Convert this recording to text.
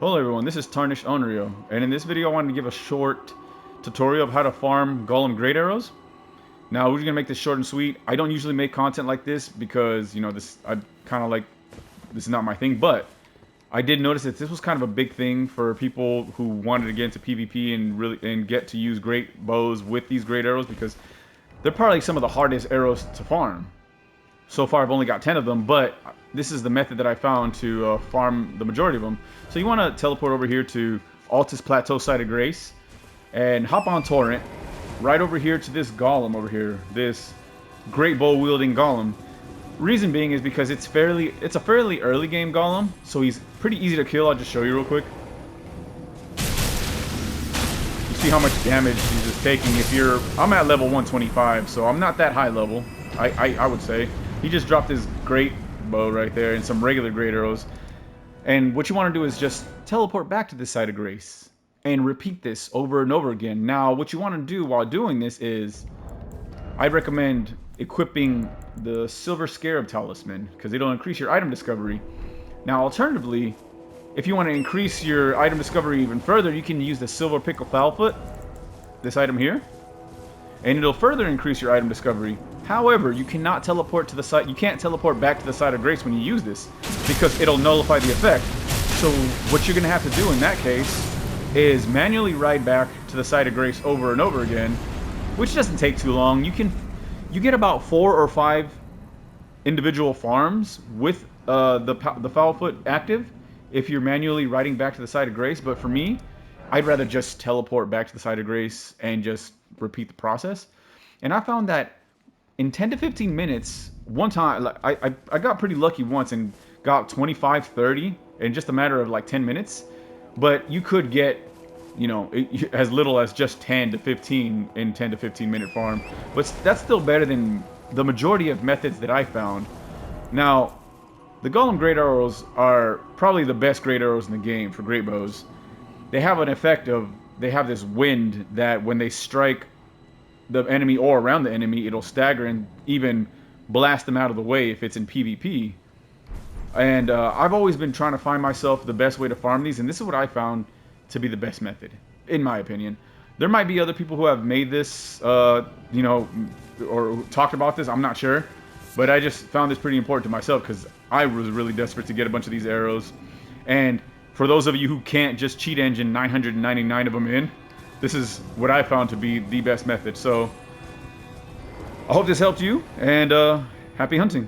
Hello everyone, this is Tarnished Onryo, and in this video I wanted to give a short tutorial of how to farm Golem Great Arrows. Now we're just gonna make this short and sweet. I don't usually make content like this because, you know, this is not my thing, but I did notice that this was kind of a big thing for people who wanted to get into PvP and get to use great bows with these great arrows because they're probably some of the hardest arrows to farm. So far I've only got 10 of them, but this is the method that I found to farm the majority of them. So you want to teleport over here to Altus Plateau Site of Grace and hop on Torrent right over here to this golem over here, this great bow wielding golem. Reason being is because it's a fairly early game golem, so he's pretty easy to kill. I'll just show you real quick. You see how much damage he's just taking. I'm at level 125, so I'm not that high level, I would say. He just dropped his great bow right there and some regular great arrows. And what you want to do is just teleport back to this site of grace and repeat this over and over again. Now, what you want to do while doing this is, I recommend equipping the Silver Scarab Talisman because it'll increase your item discovery. Now, alternatively, if you want to increase your item discovery even further, you can use the Silver Pickle Foulfoot, this item here, and it'll further increase your item discovery. However, you cannot teleport to the site. You can't teleport back to the site of grace when you use this because it'll nullify the effect. So what you're going to have to do in that case is manually ride back to the site of grace over and over again, which doesn't take too long. You get about 4 or 5 individual farms with the Foulfoot active if you're manually riding back to the site of grace. But for me, I'd rather just teleport back to the site of grace and just repeat the process. And I found that in 10 to 15 minutes, one time, like, I got pretty lucky once and got 25, 30 in just a matter of like 10 minutes. But you could get, you know, as little as just 10 to 15 in 10 to 15 minute farm. But that's still better than the majority of methods that I found. Now, the Golem Great Arrows are probably the best great arrows in the game for great bows. They have an effect of, they have this wind that when they strike the enemy or around the enemy, it'll stagger and even blast them out of the way if it's in PvP. And I've always been trying to find myself the best way to farm these, and this is what I found to be the best method, in my opinion. There might be other people who have made this, you know, or talked about this, I'm not sure. But I just found this pretty important to myself because I was really desperate to get a bunch of these arrows. And for those of you who can't just cheat engine 999 of them in, this is what I found to be the best method. So I hope this helped you, and happy hunting.